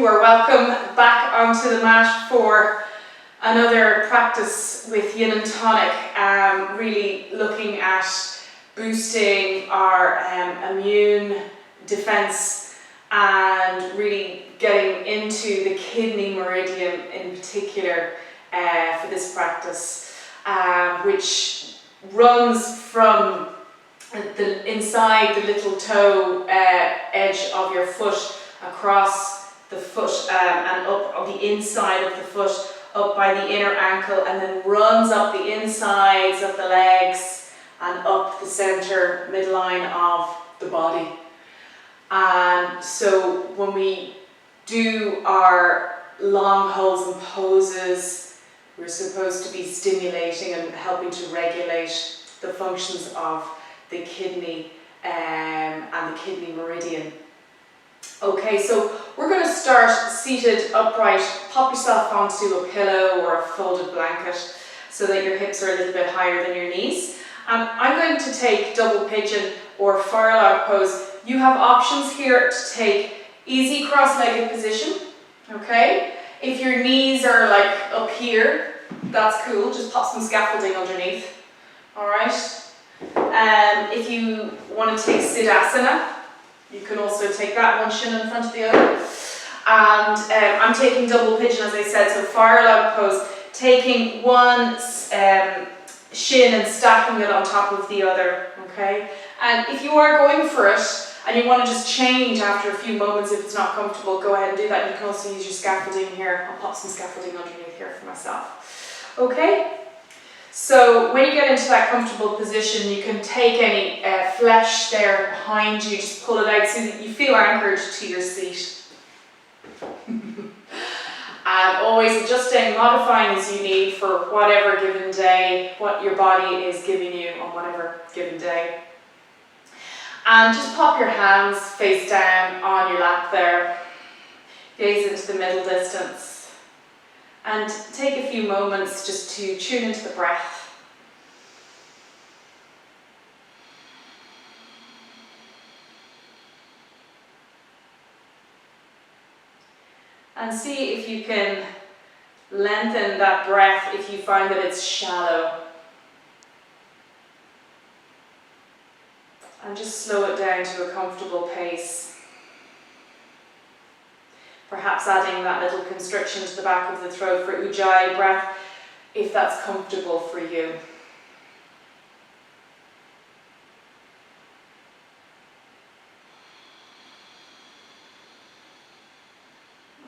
you are welcome back onto the mat for another practice with Yin and Tonic, really looking at boosting our immune defense and really getting into the kidney meridian in particular for this practice, which runs from inside the little toe edge of your foot across the foot and up on the inside of the foot, up by the inner ankle, and then runs up the insides of the legs and up the center midline of the body. And so when we do our long holds and poses, we're supposed to be stimulating and helping to regulate the functions of the kidney and the kidney meridian. Okay, so we're going to start seated upright. Pop yourself onto a pillow or a folded blanket so that your hips are a little bit higher than your knees. I'm going to take double pigeon or fire log pose. You have options here to take easy cross-legged position, okay? If your knees are like up here, that's cool, just pop some scaffolding underneath, all right? If you want to take Siddhasana, you can also take that one shin in front of the other. And I'm taking double pigeon, as I said, so fire log pose, taking one shin and stacking it on top of the other, okay? And if you are going for it and you want to just change after a few moments if it's not comfortable, go ahead and do that. You can also use your scaffolding here. I'll pop some scaffolding underneath here for myself. Okay? So when you get into that comfortable position, you can take any flesh there behind you, just pull it out so that you feel anchored to your seat. And always adjusting, modifying as you need for whatever given day, what your body is giving you on whatever given day. And just pop your hands face down on your lap there, gaze into the middle distance. And take a few moments just to tune into the breath. And see if you can lengthen that breath if you find that it's shallow. And just slow it down to a comfortable pace. Perhaps adding that little constriction to the back of the throat for Ujjayi breath, if that's comfortable for you.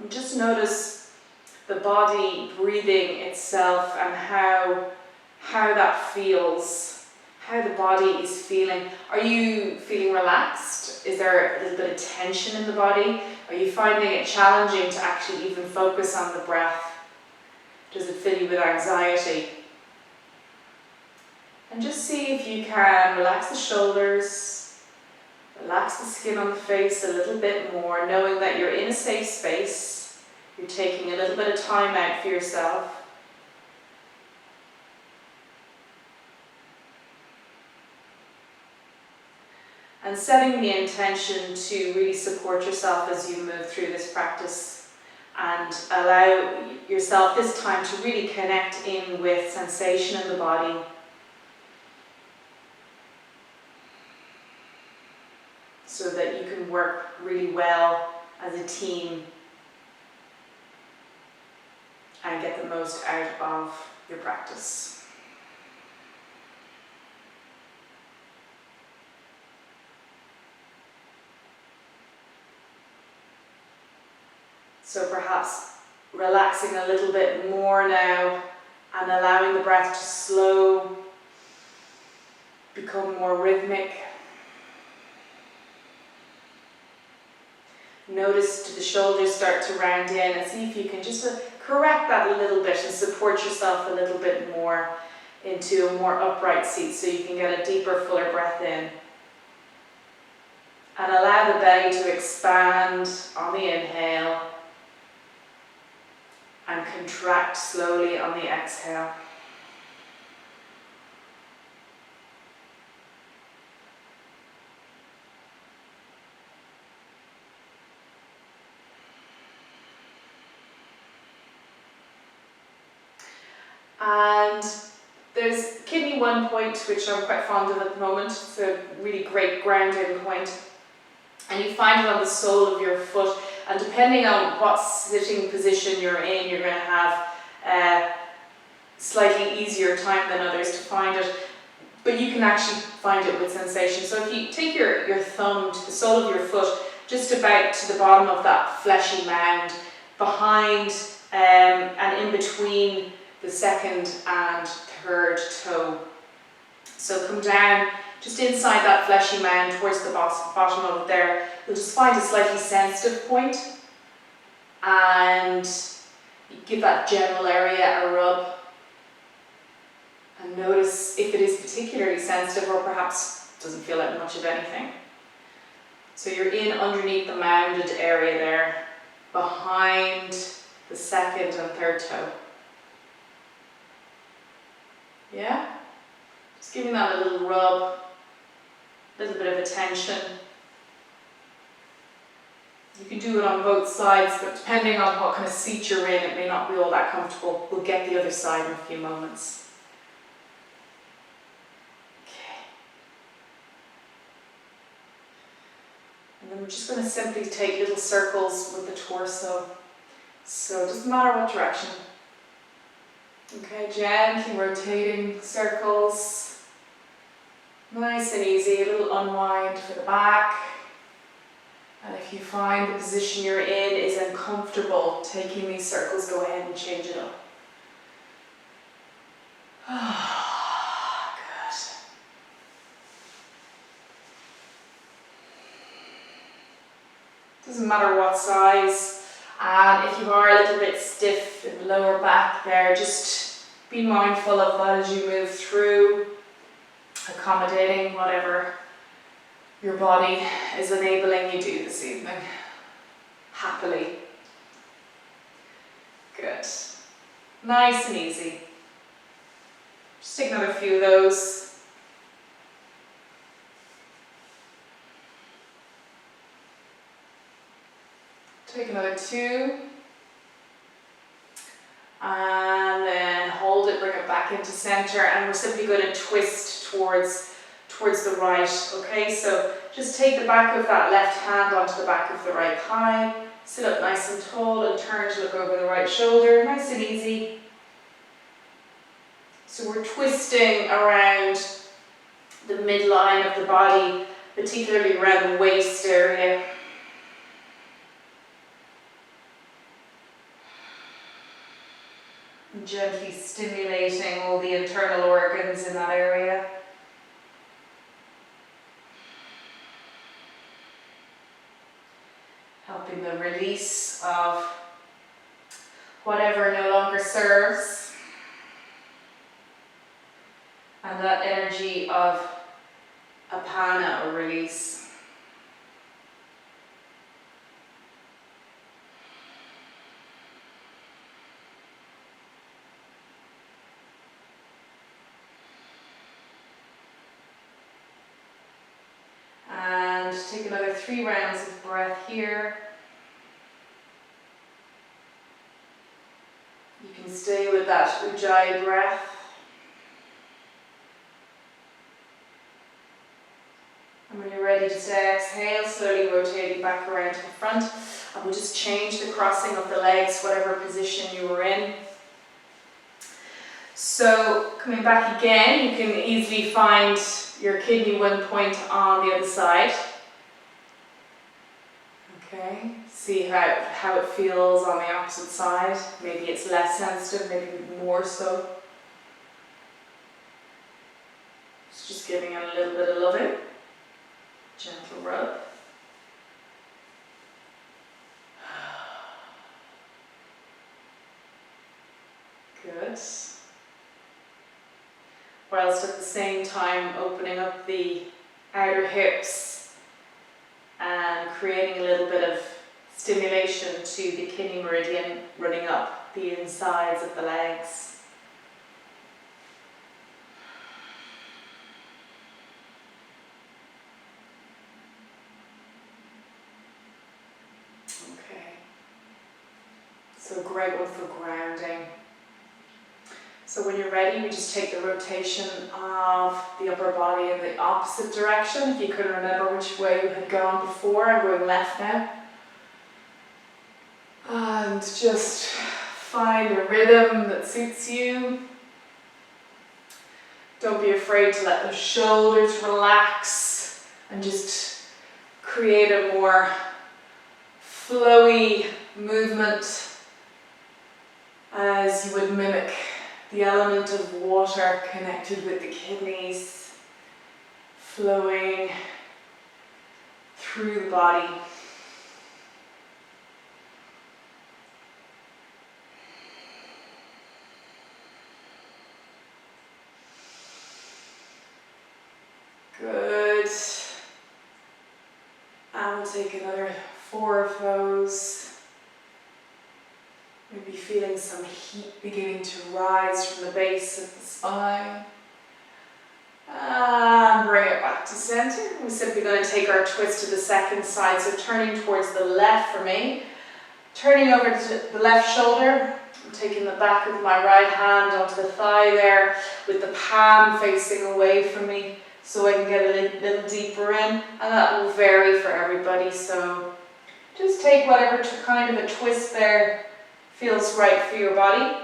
And just notice the body breathing itself and how that feels, how the body is feeling. Are you feeling relaxed? Is there a little bit of tension in the body? Are you finding it challenging to actually even focus on the breath? Does it fill you with anxiety? And just see if you can relax the shoulders, relax the skin on the face a little bit more, knowing that you're in a safe space. You're taking a little bit of time out for yourself. And setting the intention to really support yourself as you move through this practice and allow yourself this time to really connect in with sensation in the body. So that you can work really well as a team and get the most out of your practice. So perhaps relaxing a little bit more now and allowing the breath to slow, become more rhythmic. Notice the shoulders start to round in and see if you can just correct that a little bit and support yourself a little bit more into a more upright seat so you can get a deeper, fuller breath in. And allow the belly to expand on the inhale and contract slowly on the exhale. And there's kidney 1 point, which I'm quite fond of at the moment. It's a really great grounding point. And you find it on the sole of your foot. And depending on what sitting position you're in, you're going to have a slightly easier time than others to find it. But you can actually find it with sensation. So if you take your thumb to the sole of your foot, just about to the bottom of that fleshy mound, behind and in between the second and third toe. So come down just inside that fleshy mound towards the bottom of it there. You'll just find a slightly sensitive point and give that general area a rub and notice if it is particularly sensitive or perhaps doesn't feel like much of anything. So you're in underneath the mounded area there, behind the second and third toe. Yeah? Just giving that a little rub, a little bit of attention. You can do it on both sides, but depending on what kind of seat you're in, it may not be all that comfortable. We'll get the other side in a few moments. Okay. And then we're just going to simply take little circles with the torso. So it doesn't matter what direction. Okay, gently rotating circles. Nice and easy, a little unwind for the back. And if you find the position you're in is uncomfortable taking these circles, go ahead and change it up. Good. Doesn't matter what size. And if you are a little bit stiff in the lower back there, just be mindful of that as you move through, accommodating whatever your body is enabling you do this evening, happily. Good. Nice and easy. Just take another few of those. Take another 2. And then hold it, bring it back into center, and we're simply going to twist towards the right. Okay, so just take the back of that left hand onto the back of the right thigh, sit up nice and tall and turn to look over the right shoulder, nice and easy. So we're twisting around the midline of the body, particularly around the waist area. Gently stimulating all the internal organs in that area. Helping the release of whatever no longer serves. And that energy of apana, or release. And take another 3 rounds of breath here. You can stay with that ujjayi breath. And when you're ready to exhale, slowly rotating back around to the front. And we'll just change the crossing of the legs, whatever position you were in. So coming back again, you can easily find your kidney 1 point on the other side. Okay, see how it feels on the opposite side. Maybe it's less sensitive, maybe more so. It's just giving it a little bit of loving. Gentle rub. Good. Whilst at the same time opening up the outer hips and creating a little bit of stimulation to the kidney meridian running up the insides of the legs. Okay. So great one for grounding. So when you're ready, we just take the rotation of the upper body in the opposite direction. If you couldn't remember which way you had gone before, I'm going left now. And just find a rhythm that suits you. Don't be afraid to let the shoulders relax and just create a more flowy movement as you would mimic the element of water connected with the kidneys, flowing through the body. Good. And we'll take another 4 of those. Maybe feeling some heat beginning to rise from the base of the spine. And bring it back to center. We're simply going to take our twist to the second side. So turning towards the left for me. Turning over to the left shoulder. I'm taking the back of my right hand onto the thigh there with the palm facing away from me so I can get a little deeper in. And that will vary for everybody. So just take whatever kind of a twist there feels right for your body.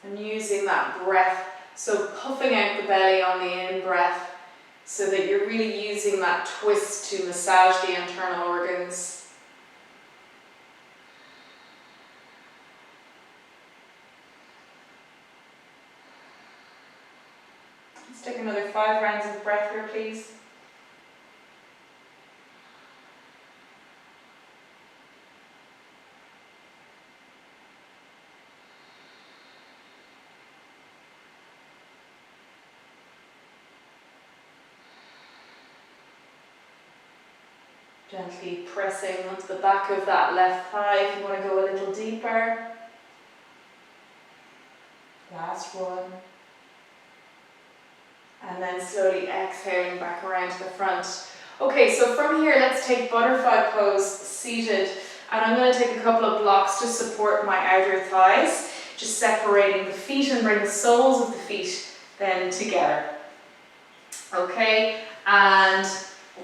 And using that breath, so puffing out the belly on the in-breath so that you're really using that twist to massage the internal organs. Let's take another 5 rounds of breath here, please. Gently pressing onto the back of that left thigh if you want to go a little deeper. Last one. And then slowly exhaling back around to the front. Okay, so from here, let's take butterfly pose seated. And I'm going to take a couple of blocks to support my outer thighs, just separating the feet and bring the soles of the feet then together. Okay, and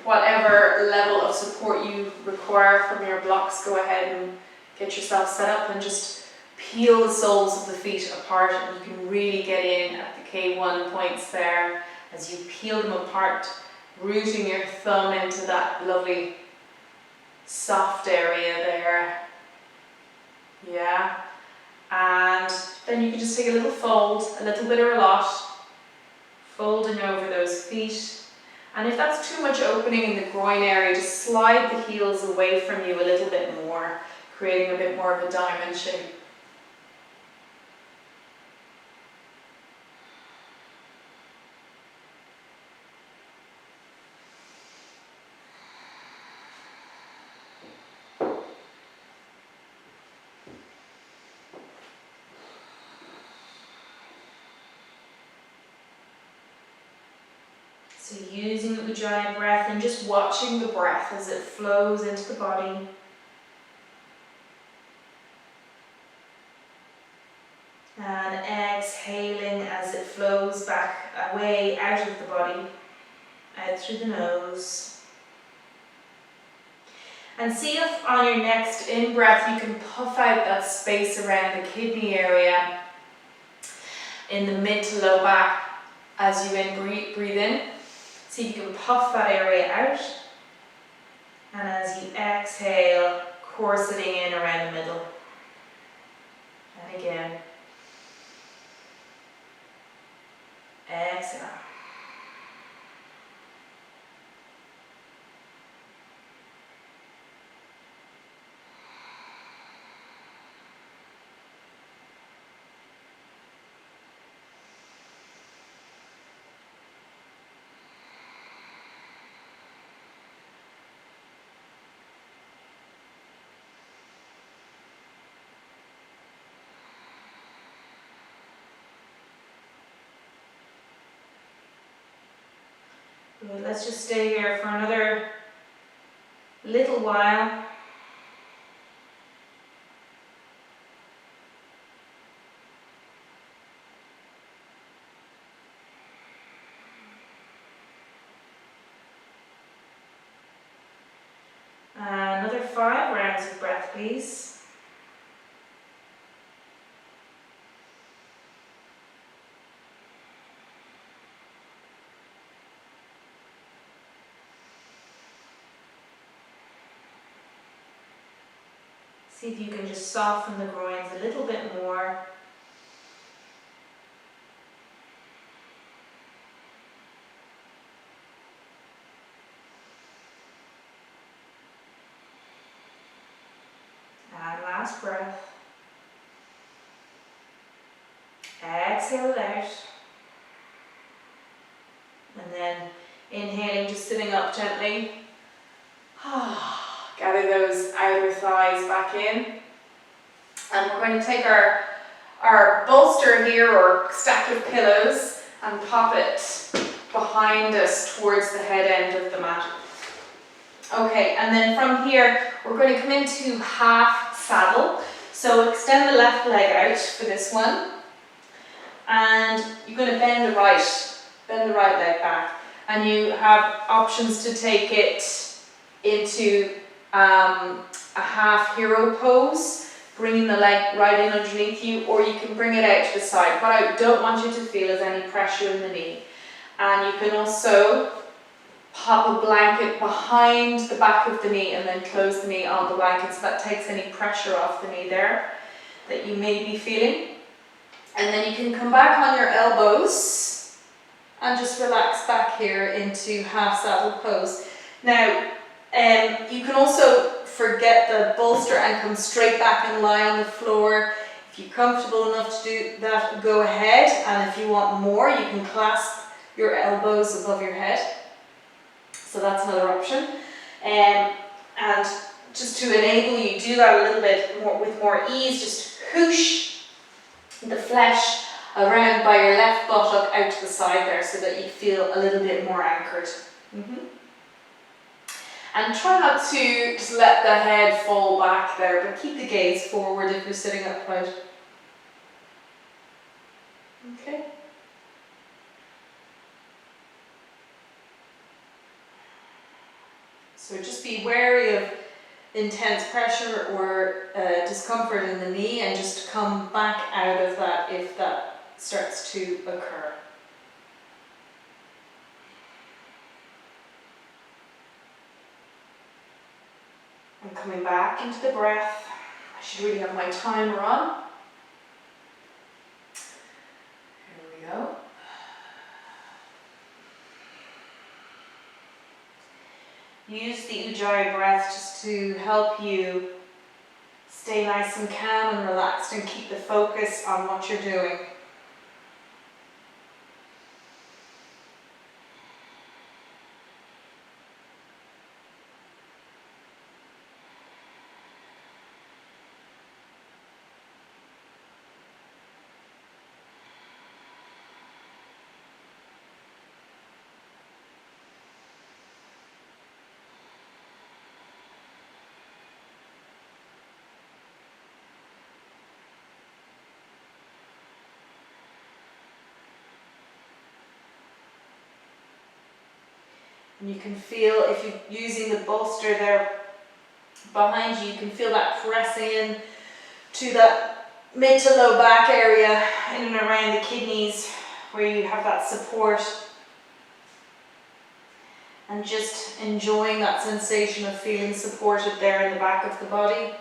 whatever level of support you require from your blocks, go ahead and get yourself set up and just peel the soles of the feet apart, and you can really get in at the K1 points there as you peel them apart, rooting your thumb into that lovely soft area there. Yeah, and then you can just take a little fold, a little bit or a lot, folding over those feet. And if that's too much opening in the groin area, just slide the heels away from you a little bit more, creating a bit more of a diamond shape. So using the Ujjayi breath and just watching the breath as it flows into the body. And exhaling as it flows back away out of the body, out through the nose. And see if on your next in-breath you can puff out that space around the kidney area in the mid to low back as you breathe in. See if you can puff that area out, and as you exhale, corseting in around the middle. And again. Exhale. Good. Let's just stay here for another little while. Another 5 rounds of breath, please. See if you can just soften the groins a little bit more. And last breath. Exhale it out. And then inhaling, just sitting up gently. Gather those outer thighs back in. And we're going to take our bolster here, or stack of pillows, and pop it behind us towards the head end of the mat. Okay, and then from here, we're going to come into half saddle. So extend the left leg out for this one. And you're going to bend the right leg back. And you have options to take it into a half hero pose, bringing the leg right in underneath you, or you can bring it out to the side. What I don't want you to feel is any pressure in the knee. And you can also pop a blanket behind the back of the knee and then close the knee on the blanket, so that takes any pressure off the knee there that you may be feeling. And then you can come back on your elbows and just relax back here into half saddle pose. Now, you can also forget the bolster and come straight back and lie on the floor. If you're comfortable enough to do that, go ahead. And if you want more, you can clasp your elbows above your head. So that's another option. And just to enable you to do that a little bit more with more ease, just whoosh the flesh around by your left buttock out to the side there, so that you feel a little bit more anchored. And try not to just let the head fall back there, but keep the gaze forward if you're sitting upright. Okay. So just be wary of intense pressure or discomfort in the knee, and just come back out of that if that starts to occur. I'm coming back into the breath. I should really have my timer on. Here we go. Use the Ujjayi breath just to help you stay nice and calm and relaxed and keep the focus on what you're doing. And you can feel, if you're using the bolster there behind you, you can feel that pressing in to that mid to low back area, in and around the kidneys, where you have that support. And just enjoying that sensation of feeling supported there in the back of the body.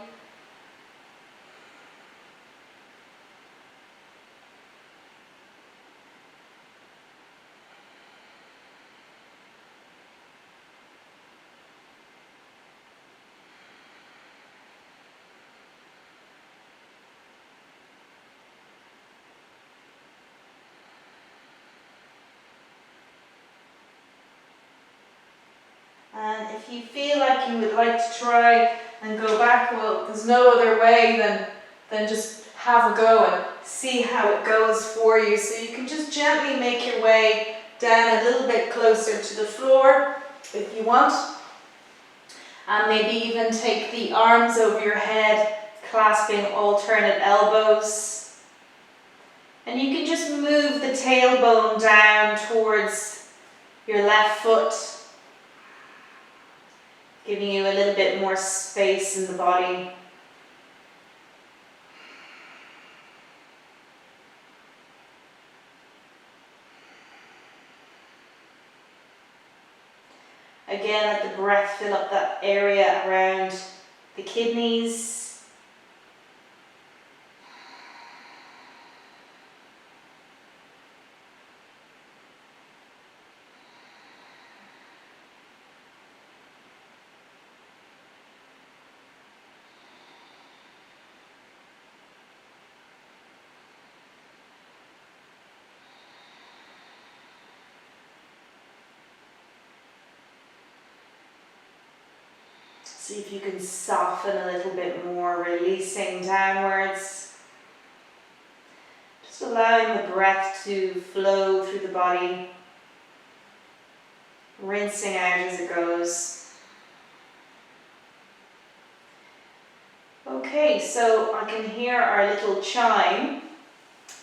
And if you feel like you would like to try and go back, well, there's no other way than just have a go and see how it goes for you. So you can just gently make your way down a little bit closer to the floor if you want. And maybe even take the arms over your head, clasping alternate elbows. And you can just move the tailbone down towards your left foot, giving you a little bit more space in the body. Again, let the breath fill up that area around the kidneys. See if you can soften a little bit more, releasing downwards. Just allowing the breath to flow through the body, rinsing out as it goes. Okay, so I can hear our little chime.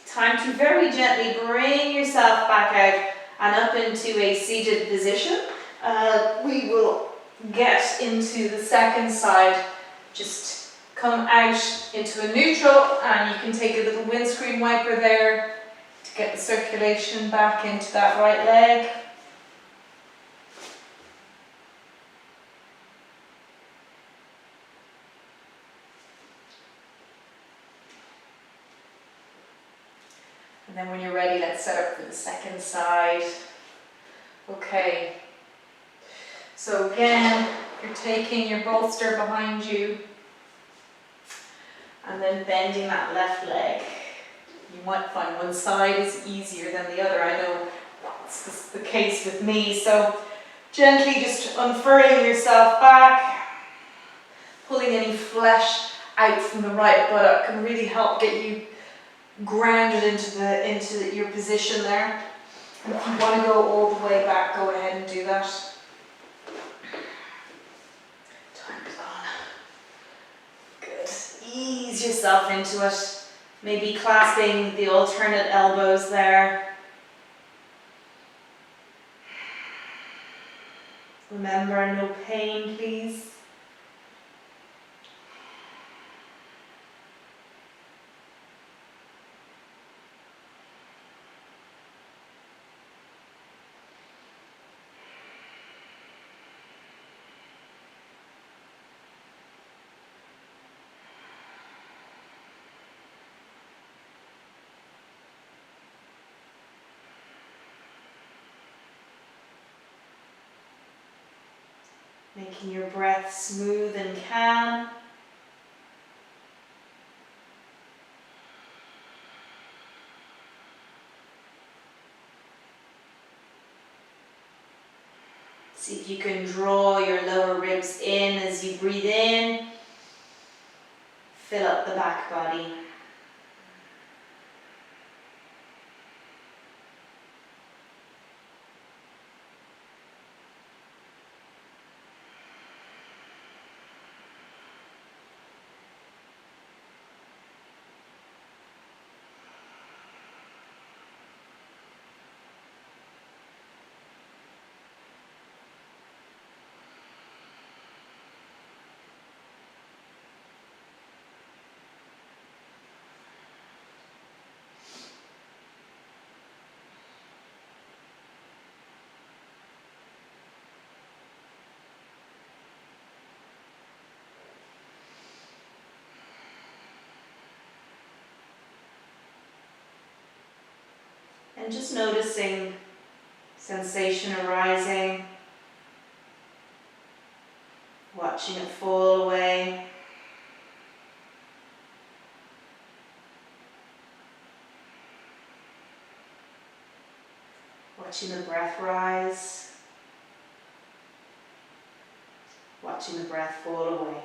Time to very gently bring yourself back out and up into a seated position. We will get into the second side. Just come out into a neutral, and you can take a little windscreen wiper there to get the circulation back into that right leg. And then when you're ready, let's set up for the second side. Okay. So again, you're taking your bolster behind you and then bending that left leg. You might find one side is easier than the other. I know it's the case with me. So gently just unfurling yourself back, pulling any flesh out from the right buttock can really help get you grounded into your position there. And if you want to go all the way back, go ahead and do that. Time's on. Good. Ease yourself into it. Maybe clasping the alternate elbows there. Remember, no pain, please. Making your breath smooth and calm. See if you can draw your lower ribs in as you breathe in. Fill up the back body. And just noticing sensation arising, watching it fall away. Watching the breath rise, watching the breath fall away.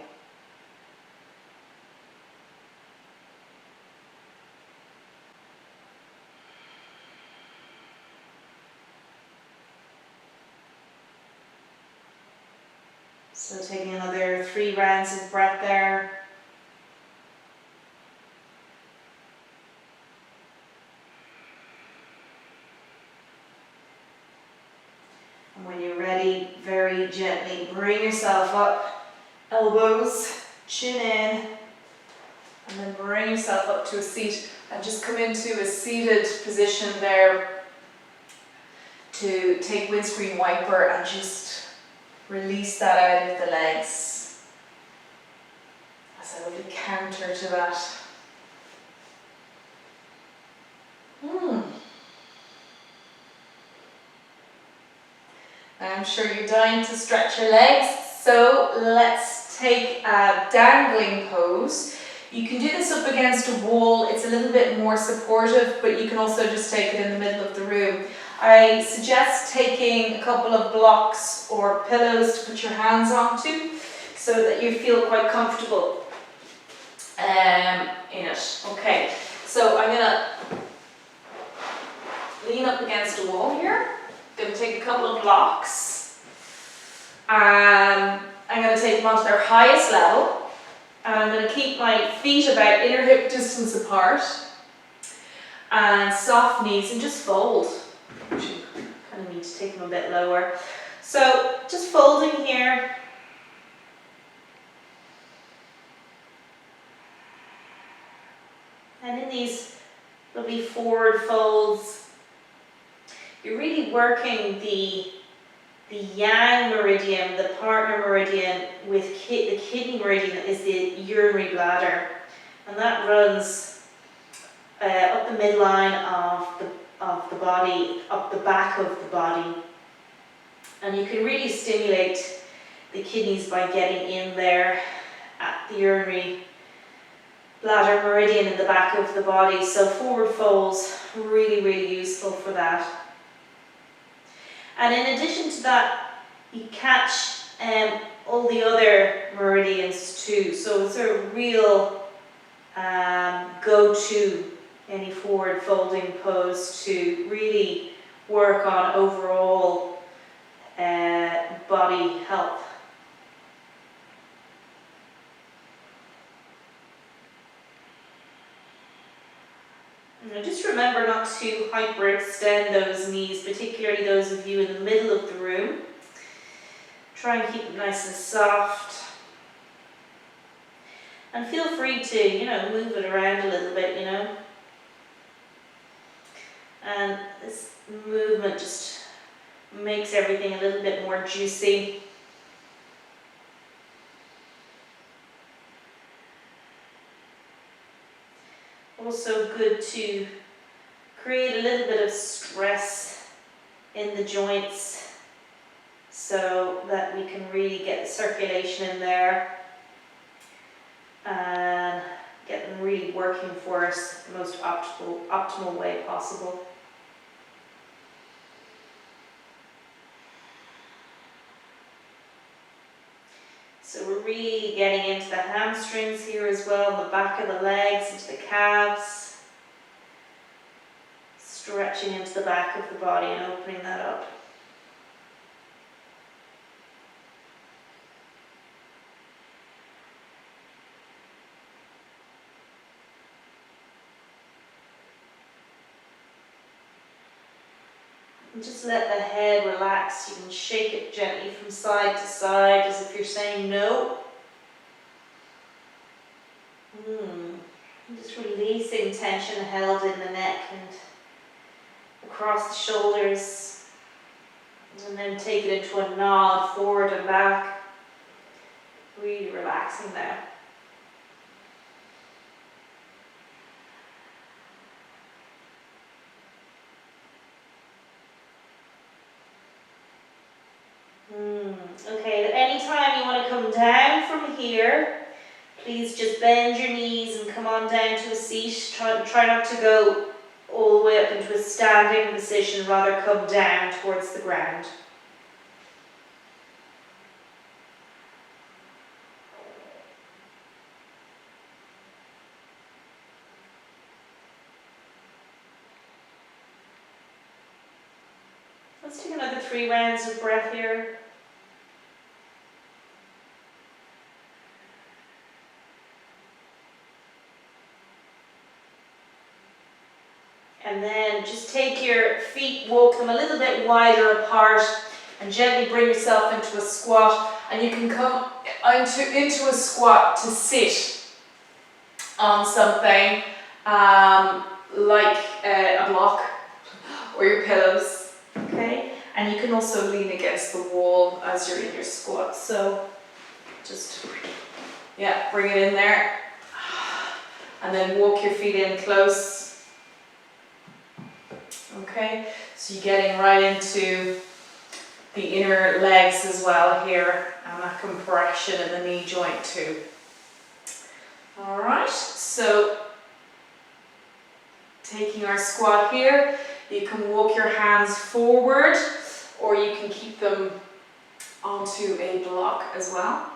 So taking another 3 rounds of breath there. And when you're ready, very gently bring yourself up, elbows, chin in, and then bring yourself up to a seat and just come into a seated position there to take windscreen wiper and just release that out of the legs. That's a lovely counter to that. I'm sure you're dying to stretch your legs, so let's take a dangling pose. You can do this up against a wall, it's a little bit more supportive, but you can also just take it in the middle of the room. I suggest taking a couple of blocks or pillows to put your hands onto so that you feel quite comfortable in it. Okay, so I'm going to lean up against a wall here. I'm going to take a couple of blocks. I'm going to take them onto their highest level. And I'm going to keep my feet about inner hip distance apart. And soft knees and just fold. Actually, I kind of need to take them a bit lower. So just folding here. And in these lovely forward folds, you're really working the yang meridian, the partner meridian, with the kidney meridian that is the urinary bladder. And that runs up the midline of the body, up the back of the body. And you can really stimulate the kidneys by getting in there at the urinary bladder meridian in the back of the body. So forward folds, really, really useful for that. And in addition to that, you catch all the other meridians too. So it's a real go-to any forward folding pose to really work on overall body health. Now just remember not to hyperextend those knees, particularly those of you in the middle of the room. Try and keep them nice and soft. And feel free to, move it around a little bit, And this movement just makes everything a little bit more juicy. Also good to create a little bit of stress in the joints so that we can really get the circulation in there and get them really working for us the most optimal way possible. So we're really getting into the hamstrings here as well, the back of the legs, into the calves, stretching into the back of the body and opening that up. And just let the head relax. You can shake it gently from side to side as if you're saying no. Just releasing tension held in the neck and across the shoulders. And then take it into a nod forward and back. Really relaxing there. Okay, at any time you want to come down from here, please just bend your knees and come on down to a seat. Try not to go all the way up into a standing position, rather come down towards the ground. Let's take another 3 rounds of breath here. And then just take your feet, walk them a little bit wider apart, and gently bring yourself into a squat. And you can come into a squat to sit on something like a block or your pillows, okay? And you can also lean against the wall as you're in your squat. So just, yeah, bring it in there. And then walk your feet in close. Okay, so you're getting right into the inner legs as well here, and that compression in the knee joint too. All right, so taking our squat here, you can walk your hands forward, or you can keep them onto a block as well.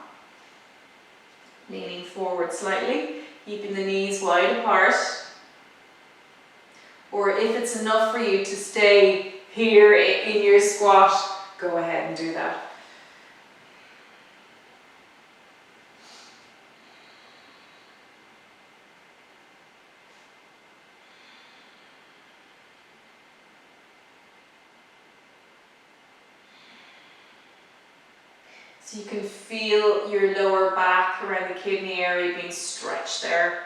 Leaning forward slightly, keeping the knees wide apart. Or if it's enough for you to stay here in your squat, go ahead and do that. So you can feel your lower back around the kidney area being stretched there.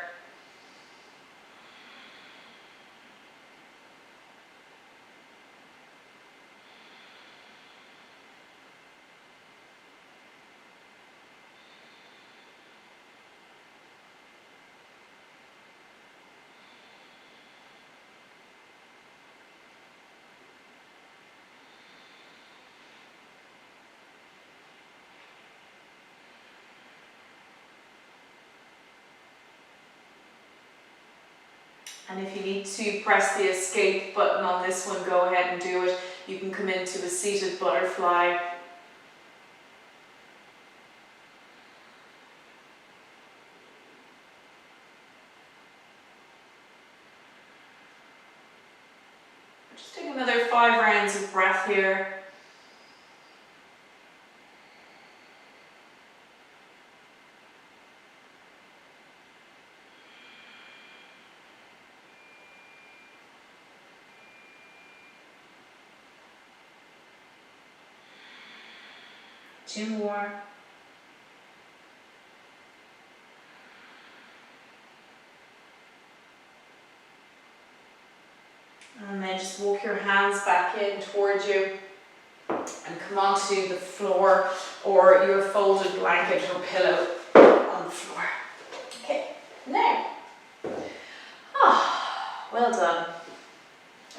And if you need to press the escape button on this one, go ahead and do it. You can come into a seated butterfly. Just take another 5 rounds of breath here. Two more. And then just walk your hands back in towards you and come onto the floor or your folded blanket or pillow on the floor. Okay, now. Well done.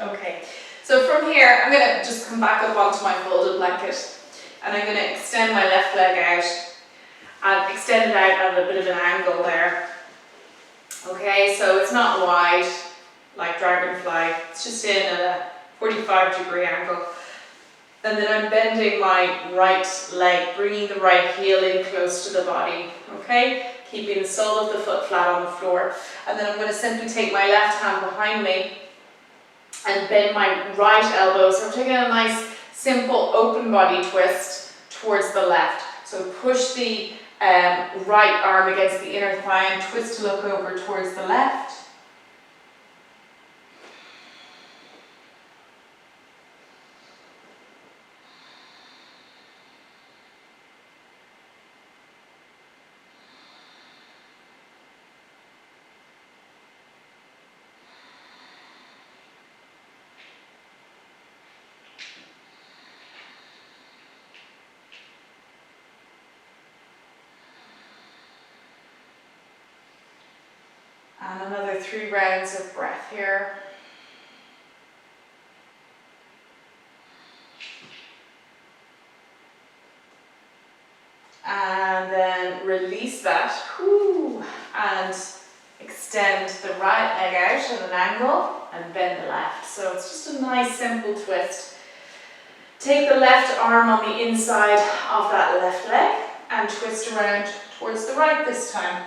Okay, so from here I'm going to just come back up onto my folded blanket. And I'm going to extend my left leg out and extend it out at a bit of an angle there. Okay, so it's not wide like dragonfly, it's just in at a 45-degree angle. And then I'm bending my right leg, bringing the right heel in close to the body. Okay, keeping the sole of the foot flat on the floor. And then I'm going to simply take my left hand behind me and bend my right elbow. So I'm taking a nice simple open body twist towards the left. So push the right arm against the inner thigh and twist to look over towards the left. And another 3 rounds of breath here. And then release that. And extend the right leg out at an angle and bend the left. So it's just a nice simple twist. Take the left arm on the inside of that left leg and twist around towards the right this time.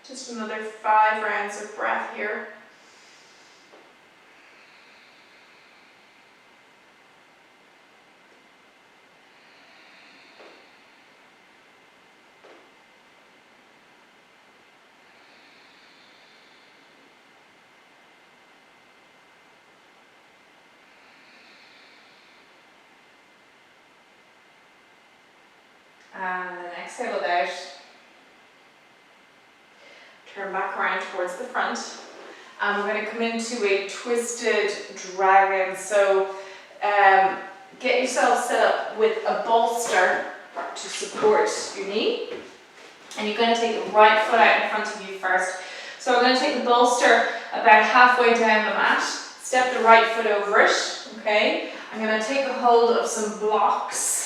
Just another 5 rounds of breath here. And then exhale it out. Turn back around towards the front. And we're going to come into a twisted dragon. So get yourself set up with a bolster to support your knee. And you're going to take the right foot out in front of you first. So I'm going to take the bolster about halfway down the mat. Step the right foot over it. Okay. I'm going to take a hold of some blocks.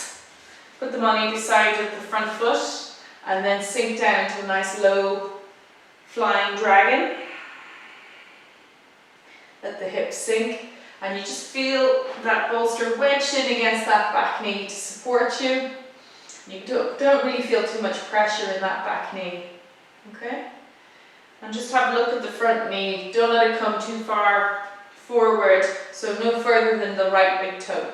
Put them on either side of the front foot and then sink down to a nice low flying dragon. Let the hips sink and you just feel that bolster wedged in against that back knee to support you. You don't really feel too much pressure in that back knee. Okay? And just have a look at the front knee. Don't let it come too far forward, so no further than the right big toe.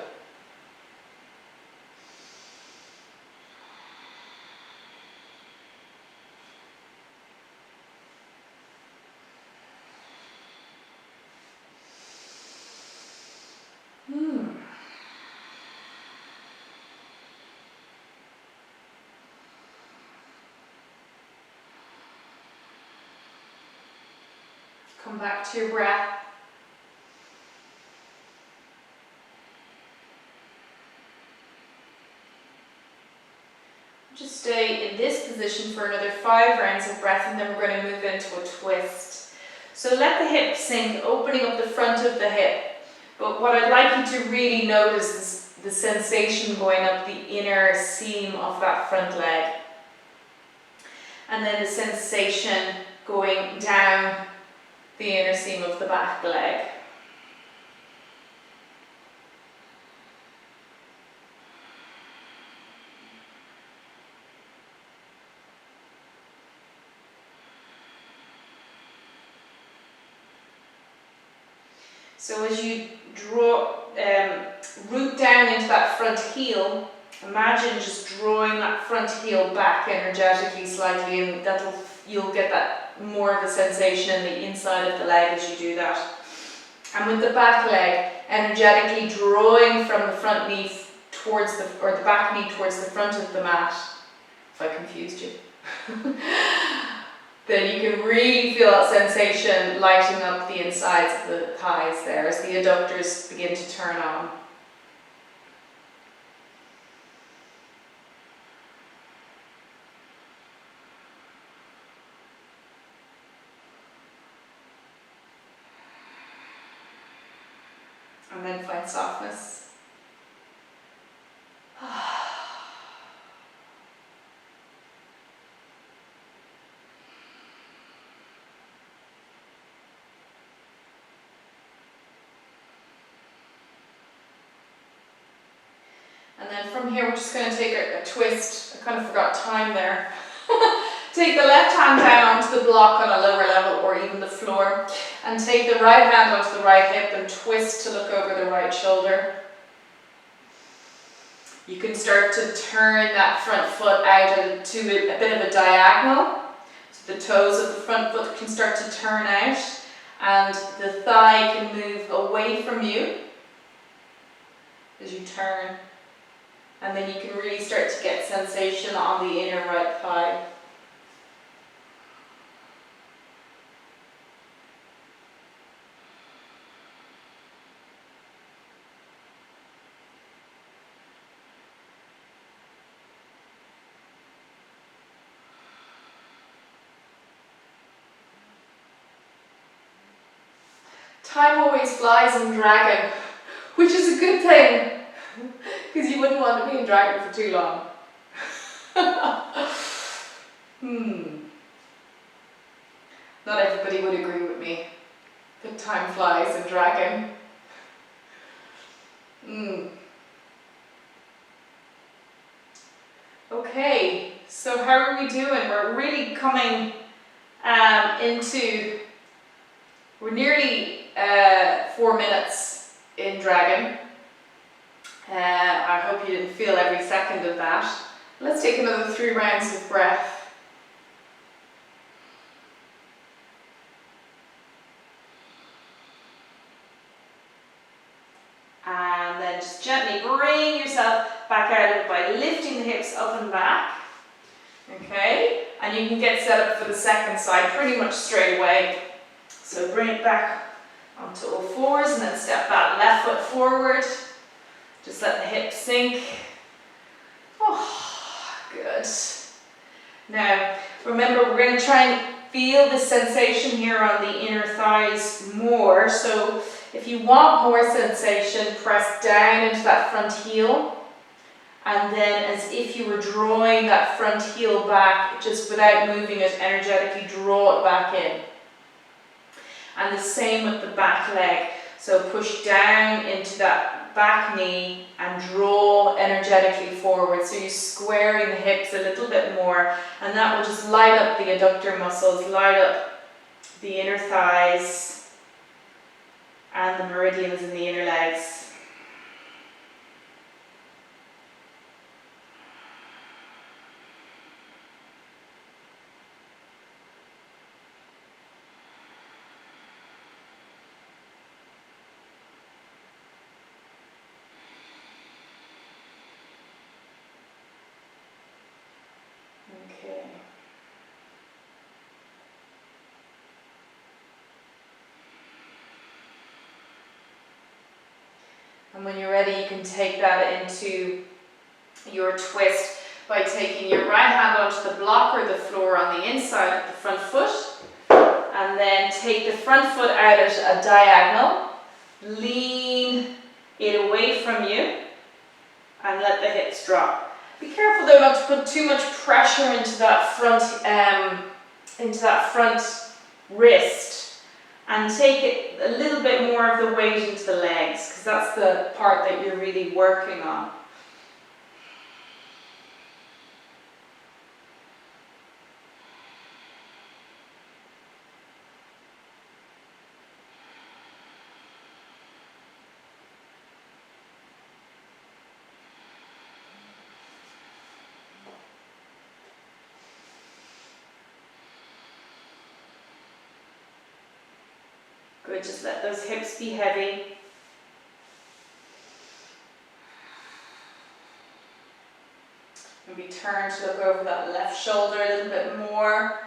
Come back to your breath. Just stay in this position for another 5 rounds of breath and then we're going to move into a twist. So let the hip sink, opening up the front of the hip. But what I'd like you to really notice is the sensation going up the inner seam of that front leg. And then the sensation going down the inner seam of the back leg. So as you root down into that front heel, imagine just drawing that front heel back energetically slightly, and you'll get that more of a sensation in the inside of the leg as you do that. And with the back leg, energetically drawing from the front knee towards the back knee towards the front of the mat. If I confused you. Then you can really feel that sensation lighting up the insides of the thighs there as the adductors begin to turn on. And then find softness. And then from here we're just going to take a twist. I kind of forgot time there. Take the left hand down onto the block on a lower level or even the floor, and take the right hand onto the right hip and twist to look over the right shoulder. You can start to turn that front foot out to a bit of a diagonal. So the toes of the front foot can start to turn out and the thigh can move away from you as you turn. And then you can really start to get sensation on the inner right thigh. Time always flies in dragon, which is a good thing, because you wouldn't want to be in dragon for too long. Not everybody would agree with me that time flies in dragon. Okay, so how are we doing? We're really coming we're nearly 4 minutes in dragon. I hope you didn't feel every second of that. Let's take another 3 rounds of breath. And then just gently bring yourself back out of it by lifting the hips up and back. Okay, and you can get set up for the second side pretty much straight away. So bring it back onto all fours and then step that left foot forward. Just let the hips sink. Oh, good. Now, remember, we're going to try and feel the sensation here on the inner thighs more. So if you want more sensation, press down into that front heel. And then as if you were drawing that front heel back, just without moving it, energetically draw it back in. And the same with the back leg. So push down into that back knee and draw energetically forward. So you're squaring the hips a little bit more, and that will just light up the adductor muscles, light up the inner thighs and the meridians in the inner legs. Okay. And when you're ready, you can take that into your twist by taking your right hand onto the block or the floor on the inside of the front foot, and then take the front foot out at a diagonal, lean it away from you, and let the hips drop. Be careful though not to put too much pressure into that front wrist, and take it a little bit more of the weight into the legs, because that's the part that you're really working on. Good, just let those hips be heavy. Maybe turn to look over that left shoulder a little bit more.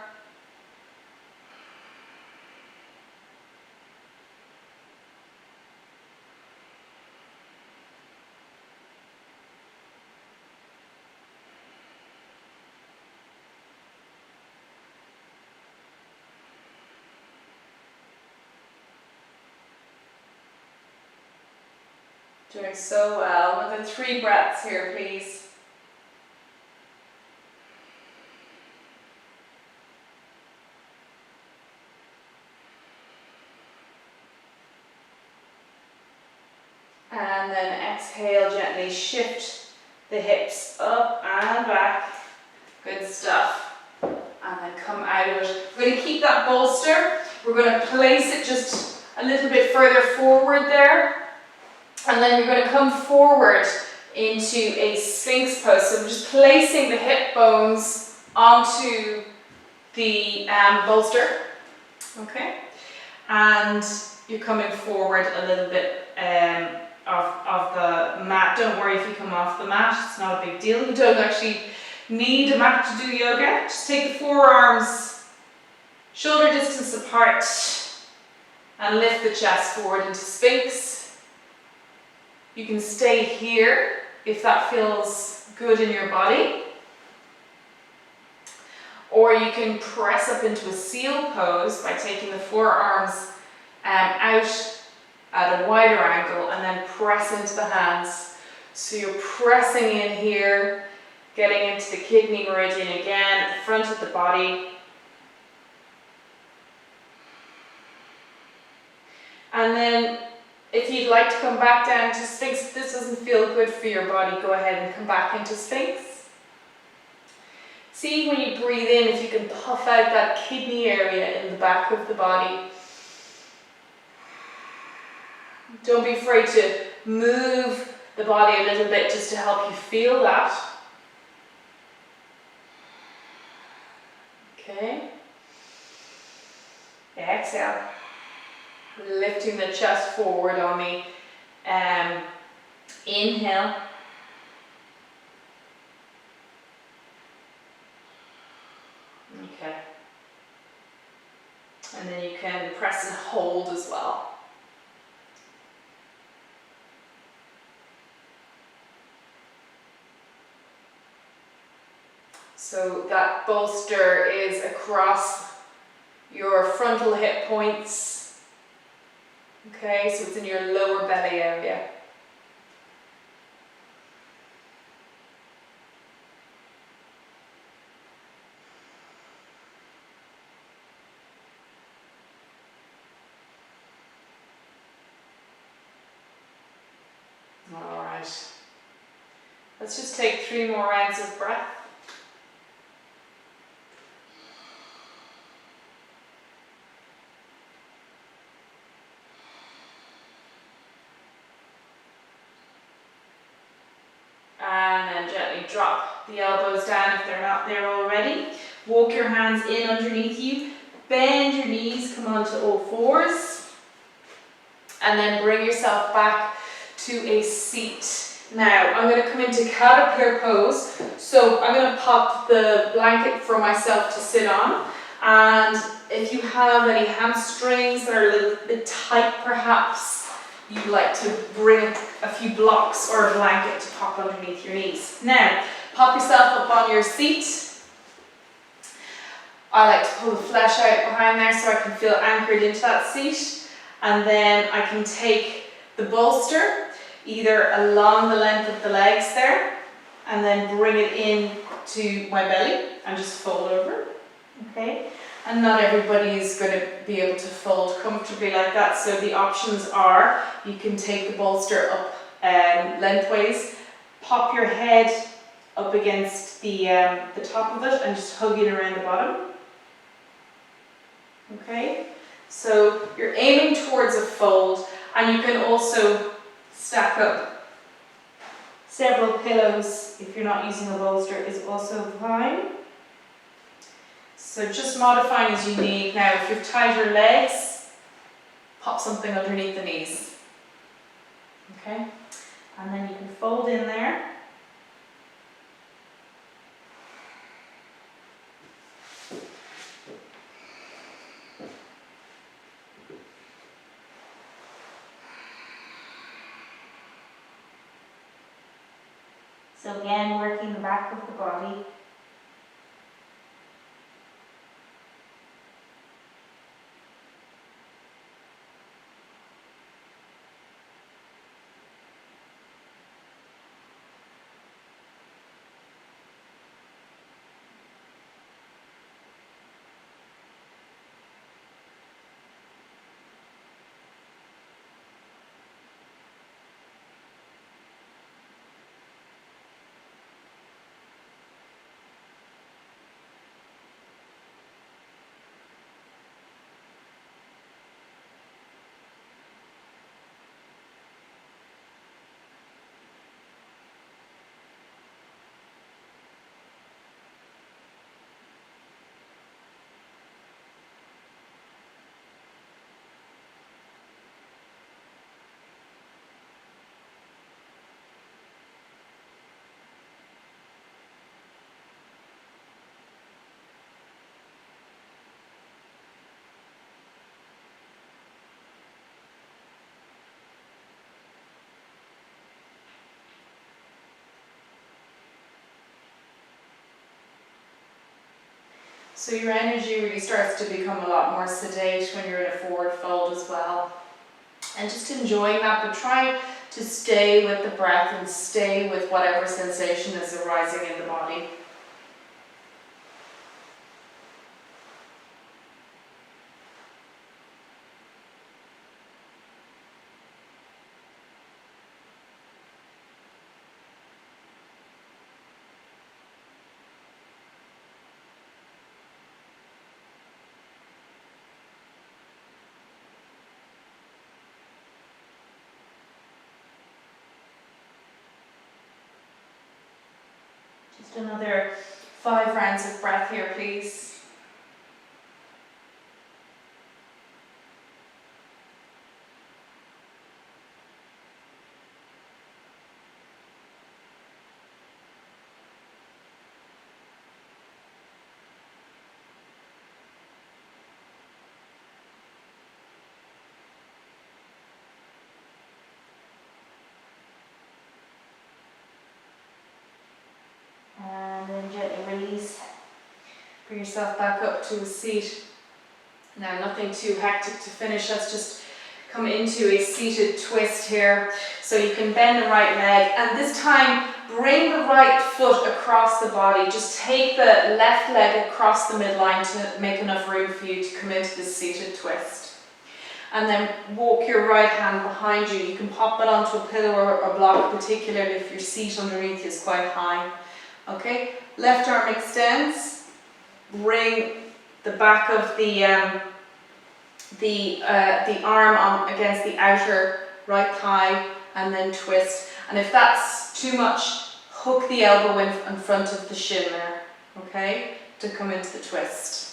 Doing so well. Another 3 breaths here, please. And then exhale, gently shift the hips up and back. Good stuff. And then come out of it. We're going to keep that bolster. We're going to place it just a little bit further forward there. And then you're going to come forward into a Sphinx pose. So I'm just placing the hip bones onto the bolster. Okay? And you're coming forward a little bit of the mat. Don't worry if you come off the mat, it's not a big deal. You don't actually need a mat to do yoga. Just take the forearms shoulder distance apart and lift the chest forward into Sphinx. You can stay here if that feels good in your body. Or you can press up into a seal pose by taking the forearms out at a wider angle and then press into the hands. So you're pressing in here, getting into the kidney meridian again at the front of the body. And then if you'd like to come back down to Sphinx, if this doesn't feel good for your body, go ahead and come back into Sphinx. See when you breathe in if you can puff out that kidney area in the back of the body. Don't be afraid to move the body a little bit just to help you feel that. Okay. Exhale. Lifting the chest forward on the inhale. Okay. And then you can press and hold as well. So that bolster is across your frontal hip points. Okay, so it's in your lower belly area. All right. Let's just take 3 more rounds of breath. And then gently drop the elbows down if they're not there already. Walk your hands in underneath you. Bend your knees, come onto all fours. And then bring yourself back to a seat. Now, I'm going to come into caterpillar pose. So I'm going to pop the blanket for myself to sit on. And if you have any hamstrings that are a little bit tight perhaps, you'd like to bring a few blocks or a blanket to pop underneath your knees. Now, pop yourself up on your seat. I like to pull the flesh out behind there so I can feel anchored into that seat. And then I can take the bolster either along the length of the legs there and then bring it in to my belly and just fold over. Okay. And not everybody is going to be able to fold comfortably like that, so the options are you can take the bolster up lengthways, pop your head up against the top of it and just hug it around the bottom. Okay, so you're aiming towards a fold, and you can also stack up several pillows if you're not using a bolster is also fine. So just modifying as you need. Now, if you've tied your legs, pop something underneath the knees. Okay, and then you can fold in there. So again, working the back of the body. So your energy really starts to become a lot more sedate when you're in a forward fold as well. And just enjoying that, but try to stay with the breath and stay with whatever sensation is arising in the body. Just another 5 rounds of breath here, please. And then gently release. Bring yourself back up to a seat. Now, nothing too hectic to finish. Let's just come into a seated twist here. So you can bend the right leg, and this time bring the right foot across the body. Just take the left leg across the midline to make enough room for you to come into this seated twist. And then walk your right hand behind you. You can pop it onto a pillow or a block, particularly if your seat underneath is quite high. Okay, left arm extends. Bring the back of the arm on against the outer right thigh, and then twist. And if that's too much, hook the elbow in front of the shin there, okay, to come into the twist.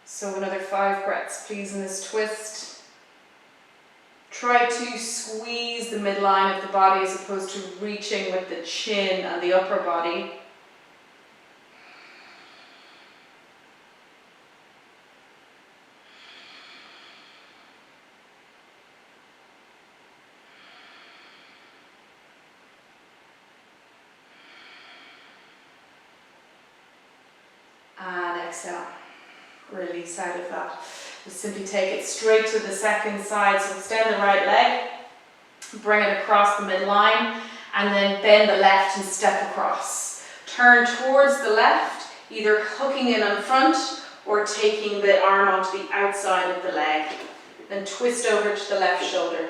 So another 5 breaths, please, in this twist. Try to squeeze the midline of the body as opposed to reaching with the chin and the upper body. And exhale. Release out of that. Just simply take it straight to the second side. So extend the right leg, bring it across the midline, and then bend the left and step across. Turn towards the left, either hooking in front or taking the arm onto the outside of the leg. Then twist over to the left shoulder.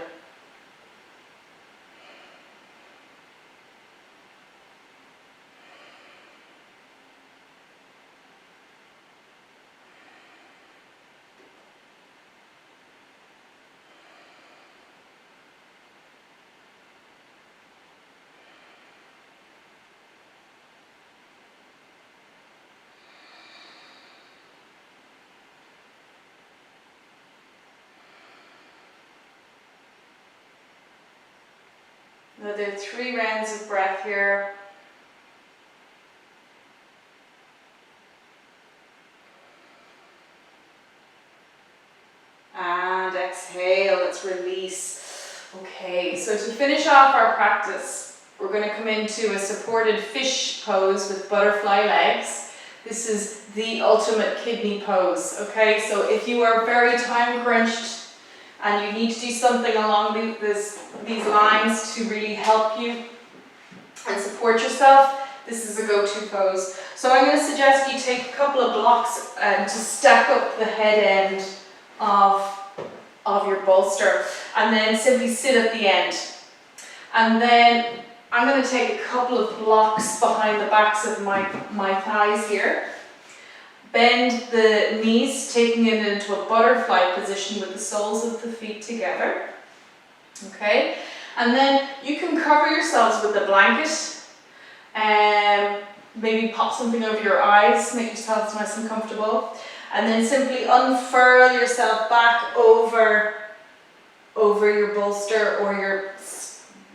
Another 3 rounds of breath here. And exhale, let's release. Okay, so to finish off our practice, we're going to come into a supported fish pose with butterfly legs. This is the ultimate kidney pose, okay? So if you are very time crunched and you need to do something along these lines to really help you and support yourself, this is a go-to pose. So I'm going to suggest you take a couple of blocks to stack up the head end of your bolster, and then simply sit at the end. And then I'm going to take a couple of blocks behind the backs of my thighs here. Bend the knees, taking it into a butterfly position with the soles of the feet together. Okay, and then you can cover yourselves with a blanket, and maybe pop something over your eyes, make yourselves nice and comfortable, and then simply unfurl yourself back over your bolster or your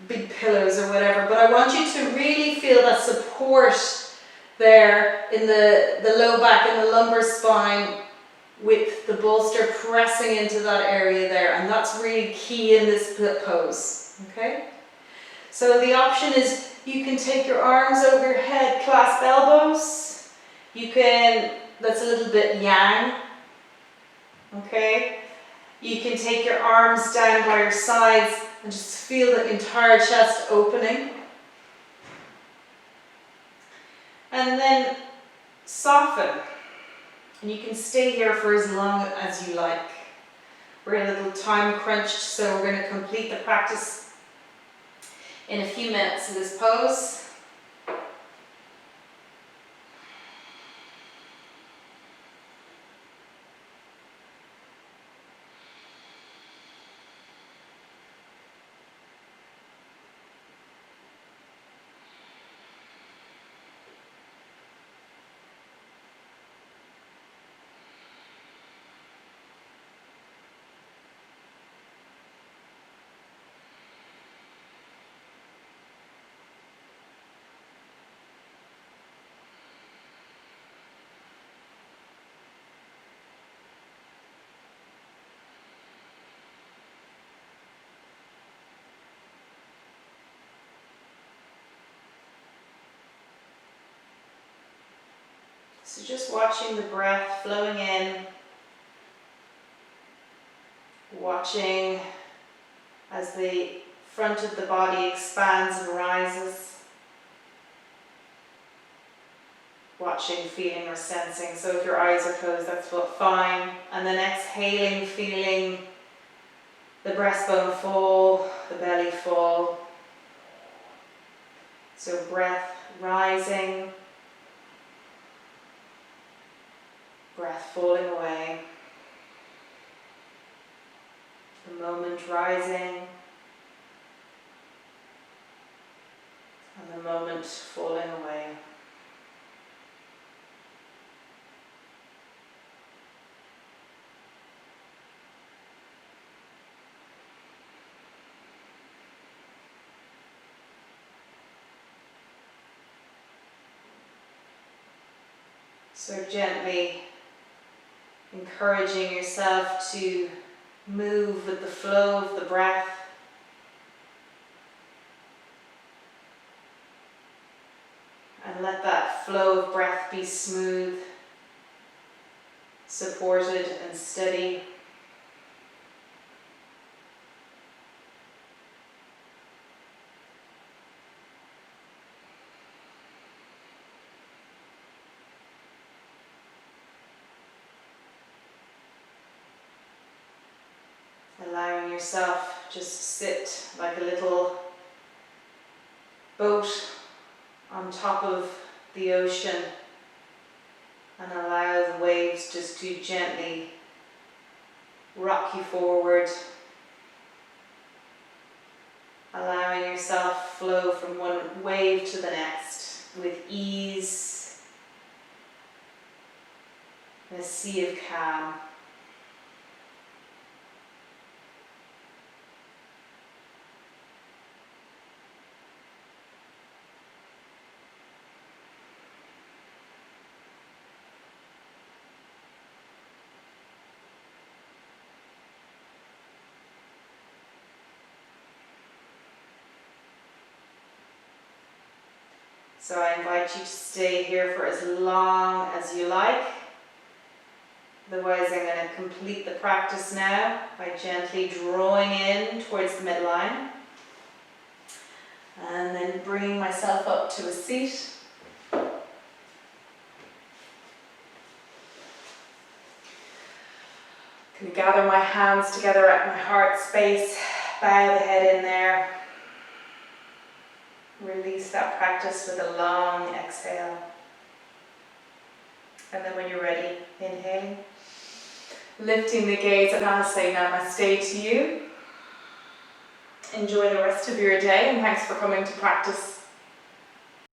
big pillows or whatever. But I want you to really feel that support there in the low back and the lumbar spine, with the bolster pressing into that area there, and that's really key in this pose. Okay, so the option is you can take your arms over your head, clasp elbows. You can, that's a little bit yang. Okay, you can take your arms down by your sides and just feel the entire chest opening. And then soften. And you can stay here for as long as you like. We're a little time crunched, so we're going to complete the practice in a few minutes in this pose. So just watching the breath flowing in, watching as the front of the body expands and rises, watching, feeling or sensing. So if your eyes are closed, that's fine. And then exhaling, feeling the breastbone fall, the belly fall. So breath rising, breath falling away. The moment rising, and the moment falling away. So gently encouraging yourself to move with the flow of the breath. And let that flow of breath be smooth, supported and steady. Allowing yourself just to sit like a little boat on top of the ocean and allow the waves just to gently rock you forward, allowing yourself flow from one wave to the next with ease in a sea of calm. So I invite you to stay here for as long as you like. Otherwise, I'm going to complete the practice now by gently drawing in towards the midline. And then bringing myself up to a seat. I'm going to gather my hands together at my heart space, bow the head in there. Release that practice with a long exhale. And then when you're ready, inhaling. Lifting the gaze at Namaste to you. Enjoy the rest of your day and thanks for coming to practice.